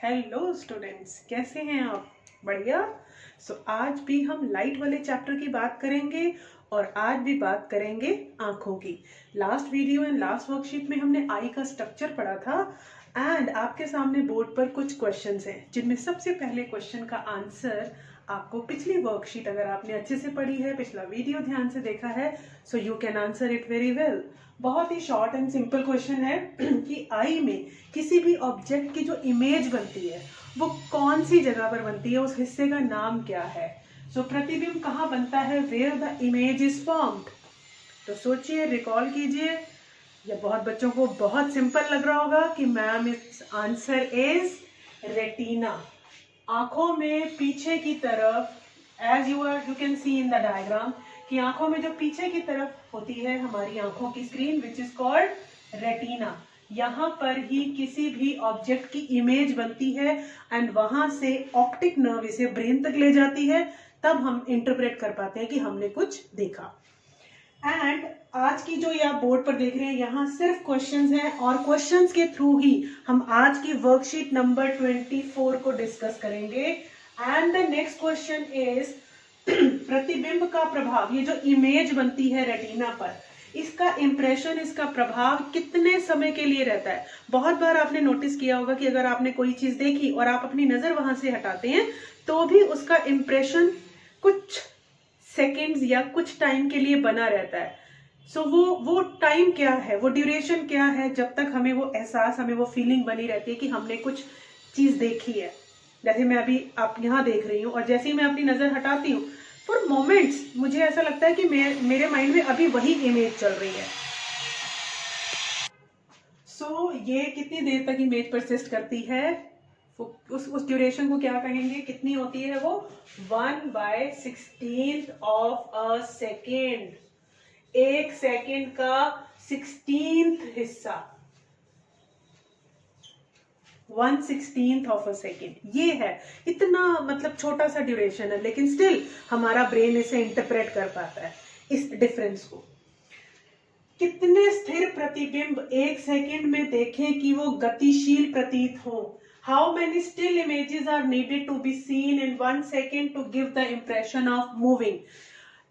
Hello students, कैसे हैं आप? बढ़िया। आज भी हम लाइट वाले चैप्टर की बात करेंगे और आज भी बात करेंगे आंखों की। Last video and last worksheet में हमने आई का स्ट्रक्चर पढ़ा था एंड आपके सामने बोर्ड पर कुछ क्वेश्चंस हैं जिनमें सबसे पहले क्वेश्चन का आंसर आपको पिछली वर्कशीट, अगर आपने अच्छे से पढ़ी है, पिछला वीडियो ध्यान से देखा है, so you can answer it very well. बहुत ही शॉर्ट एंड सिंपल क्वेश्चन है कि आई में किसी भी ऑब्जेक्ट की जो इमेज बनती है वो कौन सी जगह पर बनती है, उस हिस्से का नाम क्या है। प्रतिबिंब कहाँ बनता है? Where the image is formed. तो सोचिए, रिकॉल कीजिए। या बहुत बच्चों को बहुत सिंपल लग रहा होगा कि ma'am it's answer is retina. आंखों में पीछे की तरफ, as you can see in the diagram, कि आंखों में जो पीछे की तरफ होती है हमारी आंखों की screen, which is called retina, यहाँ पर ही किसी भी ऑब्जेक्ट की इमेज बनती है एंड वहां से ऑप्टिक नर्व इसे ब्रेन तक ले जाती है, तब हम इंटरप्रेट कर पाते हैं कि हमने कुछ देखा। एंड आज की जो आप बोर्ड पर देख रहे हैं, यहाँ सिर्फ क्वेश्चंस हैं और क्वेश्चंस के थ्रू ही हम आज की वर्कशीट नंबर 24 को डिस्कस करेंगे। And the next question is प्रतिबिंब का प्रभाव, ये जो इमेज बनती है रेटिना पर, इसका इंप्रेशन, इसका प्रभाव कितने समय के लिए रहता है। बहुत बार आपने नोटिस किया होगा कि अगर आपने कोई चीज देखी और आप अपनी नजर वहां से हटाते हैं तो भी उसका इंप्रेशन कुछ सेकेंड्स या कुछ टाइम के लिए बना रहता है। वो टाइम क्या है, वो ड्यूरेशन क्या है, जब तक हमें वो एहसास, हमें वो फीलिंग बनी रहती है कि हमने कुछ चीज देखी है। जैसे मैं अभी आप यहाँ देख रही हूँ और जैसे ही मैं अपनी नजर हटाती हूँ, फॉर मोमेंट्स मुझे ऐसा लगता है कि मेरे माइंड में अभी वही इमेज चल रही है। ये कितनी देर तक इमेज परसिस्ट करती है, उस ड्यूरेशन को क्या कहेंगे, कितनी होती है वो? 1/16 ऑफ अ सेकेंड। एक सेकेंड का 16th हिस्सा, 1/16 ऑफ अ सेकेंड। ये है, इतना मतलब छोटा सा ड्यूरेशन है, लेकिन स्टिल हमारा ब्रेन इसे इंटरप्रेट कर पाता है, इस डिफरेंस को। कितने स्थिर प्रतिबिंब एक सेकेंड में देखें कि वो गतिशील प्रतीत हो। How many still images are needed to be seen in 1 second to give the impression of moving?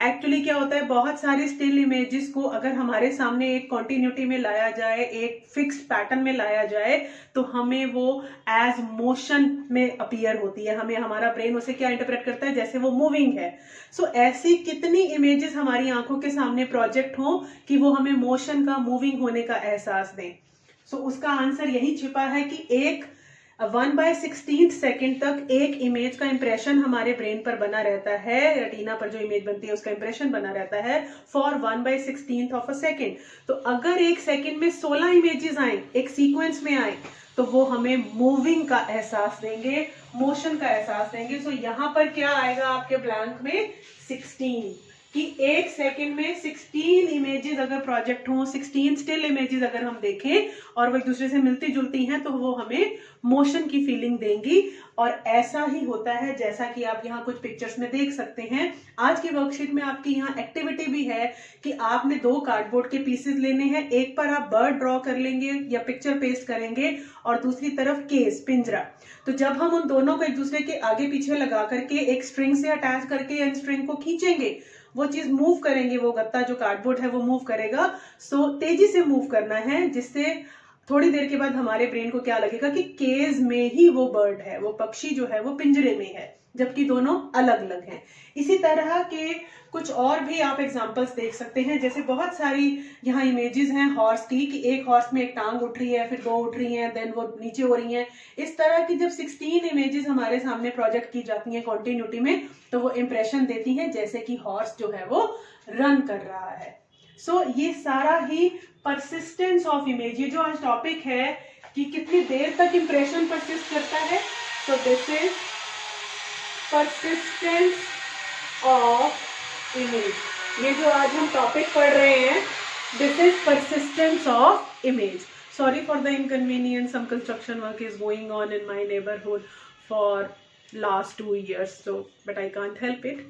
Actually क्या होता है, बहुत सारी स्टिल इमेजेस को अगर हमारे सामने एक कॉन्टिन्यूटी में लाया जाए, एक फिक्स्ड पैटर्न में लाया जाए, तो हमें वो एज मोशन में अपीयर होती है। हमें हमारा ब्रेन उसे क्या इंटरप्रेट करता है, जैसे वो मूविंग है। ऐसी कितनी इमेजेस हमारी आंखों के सामने प्रोजेक्ट हो कि वो हमें मोशन का, मूविंग होने का एहसास दें। उसका आंसर यही छिपा है कि 1/16 सेकेंड तक एक इमेज का इंप्रेशन हमारे ब्रेन पर बना रहता है, रेटिना पर जो इमेज बनती है उसका इंप्रेशन बना रहता है फॉर 1/16 ऑफ अ सेकेंड। तो अगर एक सेकेंड में 16 इमेजेस आए, एक सीक्वेंस में आए, तो वो हमें मूविंग का एहसास देंगे, मोशन का एहसास देंगे। यहाँ पर क्या आएगा आपके ब्लैंक में? 16, कि एक सेकेंड में 16 इमेजेस अगर प्रोजेक्ट हो, 16 स्टिल इमेजेस अगर हम देखें और वो एक दूसरे से मिलती जुलती हैं, तो वो हमें मोशन की फीलिंग देंगी। और ऐसा ही होता है जैसा कि आप यहाँ कुछ पिक्चर्स में देख सकते हैं। आज की वर्कशीट में आपकी यहाँ एक्टिविटी भी है कि आपने 2 कार्डबोर्ड के पीसेस लेने हैं। एक पर आप बर्ड ड्रॉ कर लेंगे या पिक्चर पेस्ट करेंगे और दूसरी तरफ केस, पिंजरा। तो जब हम उन दोनों को एक दूसरे के आगे पीछे लगा करके एक स्ट्रिंग से अटैच करके स्ट्रिंग को खींचेंगे, वो चीज मूव करेंगे, वो गत्ता जो कार्डबोर्ड है वो मूव करेगा। तेजी से मूव करना है, जिससे थोड़ी देर के बाद हमारे ब्रेन को क्या लगेगा कि केज में ही वो बर्ड है, वो पक्षी जो है वो पिंजरे में है, जबकि दोनों अलग अलग हैं। इसी तरह के कुछ और भी आप एग्जांपल्स देख सकते हैं। जैसे बहुत सारी यहाँ इमेजेस हैं हॉर्स की, कि एक हॉर्स में एक टांग उठ रही है, फिर 2 उठ रही हैं, देन वो नीचे हो रही हैं। इस तरह की जब 16 इमेजेस हमारे सामने प्रोजेक्ट की जाती हैं कॉन्टिन्यूटी में, तो वो इंप्रेशन देती हैं जैसे कि हॉर्स जो है वो रन कर रहा है। ये सारा ही परसिस्टेंस ऑफ इमेज, ये जो आज टॉपिक है कि कितनी देर तक इंप्रेशन परसिस्ट करता है, this is persistence of image. ये जो आज हम टॉपिक पढ़ रहे हैं, this is persistence of image. Sorry for the inconvenience, some construction work is going on in my neighbourhood for last 2 years, but I can't help it.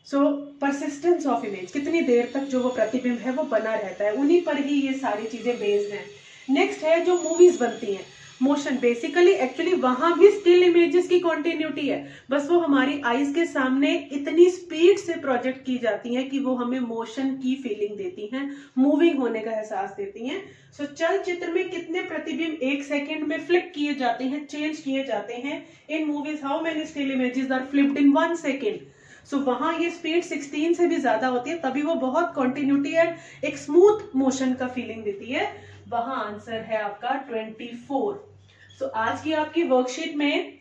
Persistence of image, कितनी देर तक जो वो प्रतिबिंब है वो बना रहता है, उन्हीं पर ही ये सारी चीजें बेस्ड हैं। नेक्स्ट है जो मूवीज बनती हैं। मोशन बेसिकली एक्चुअली वहां भी स्टिल इमेजेस की कॉन्टिन्यूटी है, बस वो हमारी आईज के सामने इतनी स्पीड से प्रोजेक्ट की जाती हैं कि वो हमें मोशन की फीलिंग देती हैं, मूविंग होने का एहसास देती हैं। सो चलचित्र में कितने प्रतिबिंब एक सेकेंड में फ्लिप किए जाते हैं, चेंज किए जाते हैं? In movies how many still images are flipped in 1 second? So वहां ये स्पीड 16 से भी ज्यादा होती है, तभी वो बहुत कॉन्टिन्यूटी एंड एक स्मूथ मोशन का फीलिंग देती है। वहां आंसर है आपका 24। सो आज की आपकी वर्कशीट में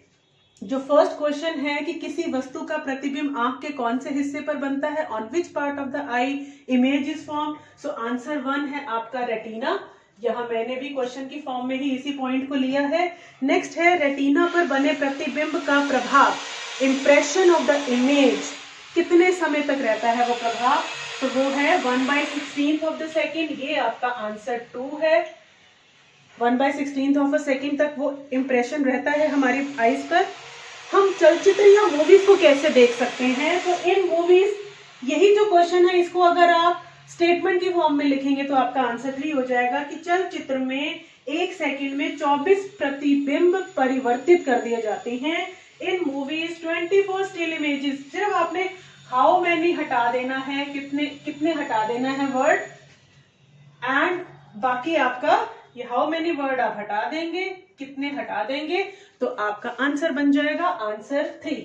जो फर्स्ट क्वेश्चन है कि किसी वस्तु का प्रतिबिंब आंख के कौन से हिस्से पर बनता है, on which part of the I image is form? So answer 1 है आपका रेटिना। यहां मैंने भी क्वेश्चन की फॉर्म में ही इसी पॉइंट को लिया है। नेक्स्ट है रेटिना पर बने प्रतिबिंब का प्रभाव, इंप्रेशन ऑफ द इमेज, कितने समय तक रहता है वो प्रभाव? तो वो है 1/16 ऑफ द सेकेंड। ये आपका आंसर 2 है। 1/16 ऑफ अ सेकेंड तक वो इंप्रेशन रहता है हमारी आईज पर। हम चलचित्र या मूवीज को कैसे देख सकते हैं? तो इन मूवीज, यही जो क्वेश्चन है इसको अगर आप स्टेटमेंट की फॉर्म में लिखेंगे तो आपका आंसर 3 हो जाएगा कि चलचित्र में 1 सेकेंड में 24 प्रतिबिंब परिवर्तित कर दिए जाते हैं। इन मूवीज 24 स्टिल इमेजेस, सिर्फ आपने हाउ मैनी हटा देना है, कितने हटा देना है वर्ड, एंड बाकी आपका ये हाउ मैनी वर्ड आप हटा देंगे, कितने हटा देंगे, तो आपका आंसर बन जाएगा आंसर 3,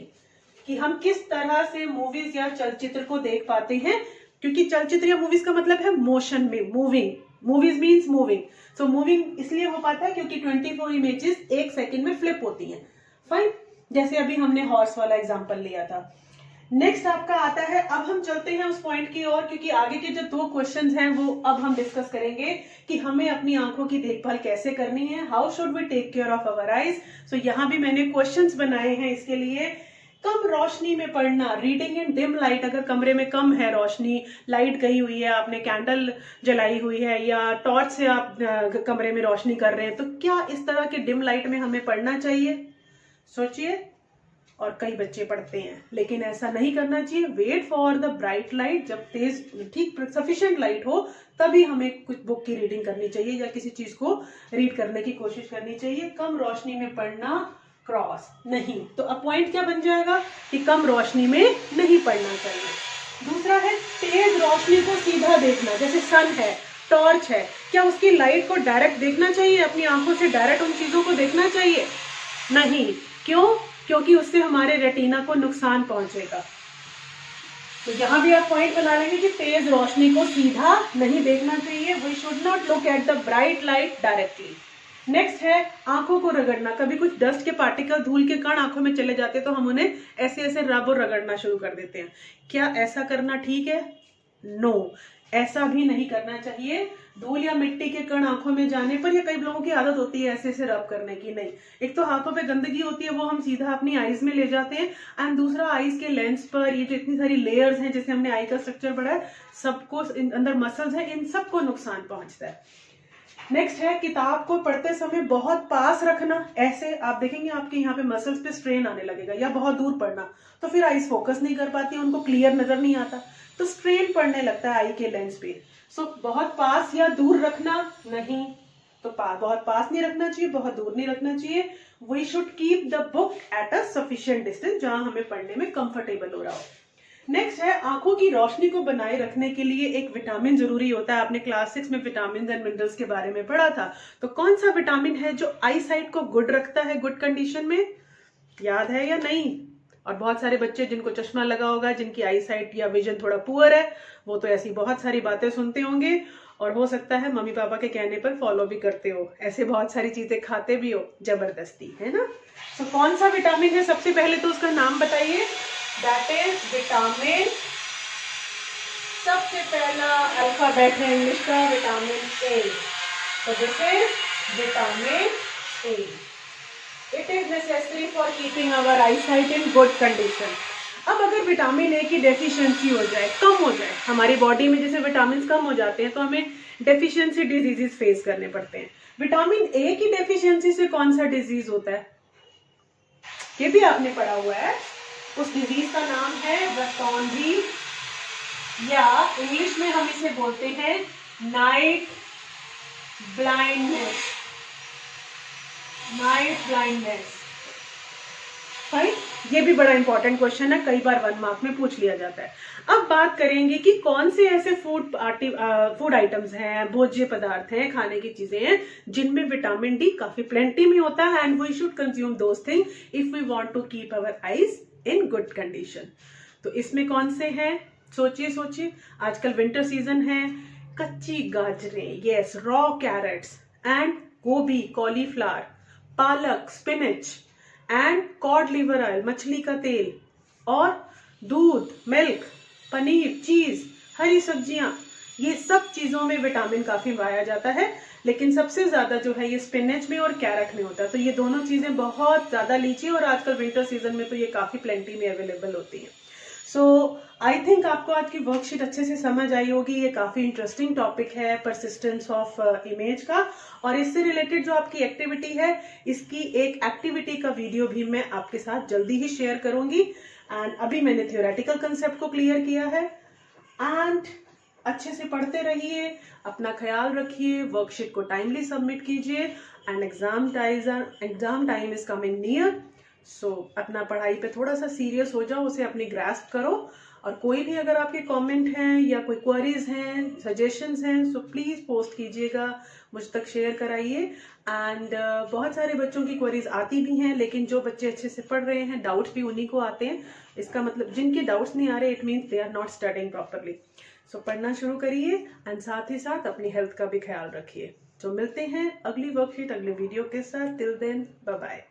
कि हम किस तरह से मूवीज या चलचित्र को देख पाते हैं। क्योंकि चलचित्र या मूवीज का मतलब है मोशन में, moving, movies means moving. So moving इसलिए हो पाता है क्योंकि 24 इमेजेस 1 सेकेंड में फ्लिप होती हैं। फाइन, जैसे अभी हमने हॉर्स वाला एग्जांपल लिया था। नेक्स्ट आपका आता है, अब हम चलते हैं उस पॉइंट की ओर, क्योंकि आगे के जो 2 क्वेश्चंस हैं वो अब हम डिस्कस करेंगे कि हमें अपनी आंखों की देखभाल कैसे करनी है, how should we take care of our eyes. So यहाँ भी मैंने क्वेश्चंस बनाए हैं इसके लिए। कम रोशनी में पढ़ना, रीडिंग इन डिम लाइट, अगर कमरे में कम है रोशनी, लाइट गई हुई है, आपने कैंडल जलाई हुई है या टॉर्च से आप कमरे में रोशनी कर रहे हैं, तो क्या इस तरह के डिम लाइट में हमें पढ़ना चाहिए? सोचिए। और कई बच्चे पढ़ते हैं, लेकिन ऐसा नहीं करना चाहिए। Wait for the bright light, जब तेज ठीक सफिशिएंट लाइट हो तभी हमें कुछ बुक की रीडिंग करनी चाहिए या किसी चीज को रीड करने की कोशिश करनी चाहिए। कम रोशनी में पढ़ना क्रॉस नहीं, तो अब पॉइंट क्या बन जाएगा कि कम रोशनी में नहीं पढ़ना चाहिए। दूसरा है तेज रोशनी को सीधा देखना, जैसे सन है, टॉर्च है, क्या उसकी लाइट को डायरेक्ट देखना चाहिए? अपनी आंखों से डायरेक्ट उन चीजों को देखना चाहिए? नहीं। क्यों? क्योंकि उससे हमारे रेटिना को नुकसान पहुंचेगा। तो यहां भी आप पॉइंट बना लेंगे कि तेज रोशनी को सीधा नहीं देखना चाहिए। We should not look at the bright light directly. Next है आंखों को रगड़ना। कभी कुछ डस्ट के पार्टिकल, धूल के कण आंखों में चले जाते हैं तो हम उन्हें ऐसे ऐसे रब और रगड़ना शुरू कर देते हैं। क्या ऐसा करना ठीक है? नो, ऐसा भी नहीं करना चाहिए। धूल या मिट्टी के कण आंखों में जाने पर, या कई लोगों की आदत होती है ऐसे ऐसे रब करने की, नहीं। एक तो हाथों पे गंदगी होती है, वो हम सीधा अपनी आईज में ले जाते हैं, एंड दूसरा आईज के लेंस पर ये जो इतनी सारी लेयर्स हैं, जैसे हमने आई का स्ट्रक्चर पढ़ा है, सबको अंदर मसल्स हैं, इन सबको नुकसान पहुंचता है। नेक्स्ट है किताब को पढ़ते समय बहुत पास रखना। ऐसे आप देखेंगे आपके यहाँ पे मसल्स पे स्ट्रेन आने लगेगा, या बहुत दूर पढ़ना तो फिर आईज फोकस नहीं कर पाती, उनको क्लियर नजर नहीं आता, तो स्ट्रेन पड़ने लगता है आई के लेंस पे। सो बहुत पास या दूर रखना नहीं, तो बहुत पास नहीं रखना चाहिए, बहुत दूर नहीं रखना चाहिए। We should keep the book at a sufficient distance, जहां हमें पढ़ने में कंफर्टेबल हो रहा हो। नेक्स्ट है आंखों की रोशनी को बनाए रखने के लिए एक विटामिन जरूरी होता है। आपने क्लास 6 में विटामिन एंड मिनरल्स के बारे में पढ़ा था, तो कौन सा विटामिन है जो आई साइट को गुड रखता है, गुड कंडीशन में? याद है या नहीं? और बहुत सारे बच्चे जिनको चश्मा लगा होगा, जिनकी आई साइट या विजन थोड़ा पुअर है, वो तो ऐसी बहुत सारी बातें सुनते होंगे, और हो सकता है मम्मी पापा के कहने पर फॉलो भी करते हो, ऐसे बहुत सारी चीजें खाते भी हो जबरदस्ती, है ना। तो कौन सा विटामिन है? सबसे पहले तो उसका नाम बताइए। दैट इज विटामिन, सबसे पहला अल्फाबेट है इंग्लिश का, विटामिन ए। तो this is vitamin A. It is necessary for keeping our eye sight in good condition. अब अगर विटामिन ए की डेफिशिएंसी हो जाए, कम हो जाए हमारी बॉडी में, जैसे विटामिन कम हो जाते हैं तो हमें डेफिशिएंसी डिजीजेस फेस करने पड़ते हैं। विटामिन ए की डेफिशिएंसी से कौन सा डिजीज होता है? ये भी आपने पढ़ा हुआ है। उस डिजीज का नाम है रतौंधी, या इंग्लिश में हम इसे बोलते हैं night blindness. Night blindness. Right, ये भी बड़ा इंपॉर्टेंट क्वेश्चन है, कई बार 1 मार्क में पूछ लिया जाता है। अब बात करेंगे कि कौन से ऐसे फूड आइटम्स हैं, भोज्य पदार्थ हैं, खाने की चीजें हैं जिनमें विटामिन डी काफी प्लेंटी में होता है, and we should consume those thing if we want to keep our eyes in good condition. तो इसमें कौन से हैं, सोचिए सोचिए। आजकल विंटर सीजन है, कच्ची गाजरें, यस, रॉ कैरेट्स एंड गोभी, कॉलीफ्लावर, पालक, spinach and cod liver oil, मछली का तेल, और दूध, मिल्क, पनीर, चीज, हरी सब्जियां, ये सब चीजों में विटामिन काफी पाया जाता है, लेकिन सबसे ज्यादा जो है ये स्पिनच में और कैरेट में होता है। तो ये दोनों चीजें बहुत ज्यादा लीजिए, और आजकल विंटर सीजन में तो ये काफी प्लेंटी में अवेलेबल होती हैं। सो आई थिंक आपको आज की वर्कशीट अच्छे से समझ आई होगी। ये काफी इंटरेस्टिंग टॉपिक है परसिस्टेंस ऑफ इमेज का, और इससे रिलेटेड जो आपकी एक्टिविटी है, इसकी एक एक्टिविटी का वीडियो भी मैं आपके साथ जल्दी ही शेयर करूंगी। एंड अभी मैंने थ्योरेटिकल कंसेप्ट को क्लियर किया है, एंड अच्छे से पढ़ते रहिए, अपना ख्याल रखिए, वर्कशीट को टाइमली सबमिट कीजिए, and exam time is coming near. So अपना पढ़ाई पे थोड़ा सा सीरियस हो जाओ, उसे अपनी ग्रास्प करो, और कोई भी अगर आपके कमेंट हैं या कोई क्वेरीज हैं, सजेशंस हैं, सो प्लीज पोस्ट कीजिएगा, मुझ तक शेयर कराइए। एंड बहुत सारे बच्चों की क्वेरीज आती भी हैं, लेकिन जो बच्चे अच्छे से पढ़ रहे हैं, डाउट्स भी उन्हीं को आते हैं। इसका मतलब जिनके डाउट्स नहीं आ रहे, it means they are not studying properly. So पढ़ना शुरू करिए, एंड साथ ही साथ अपनी हेल्थ का भी ख्याल रखिए। तो मिलते हैं अगली वर्कशीट, अगले वीडियो के साथ। Till then, bye bye.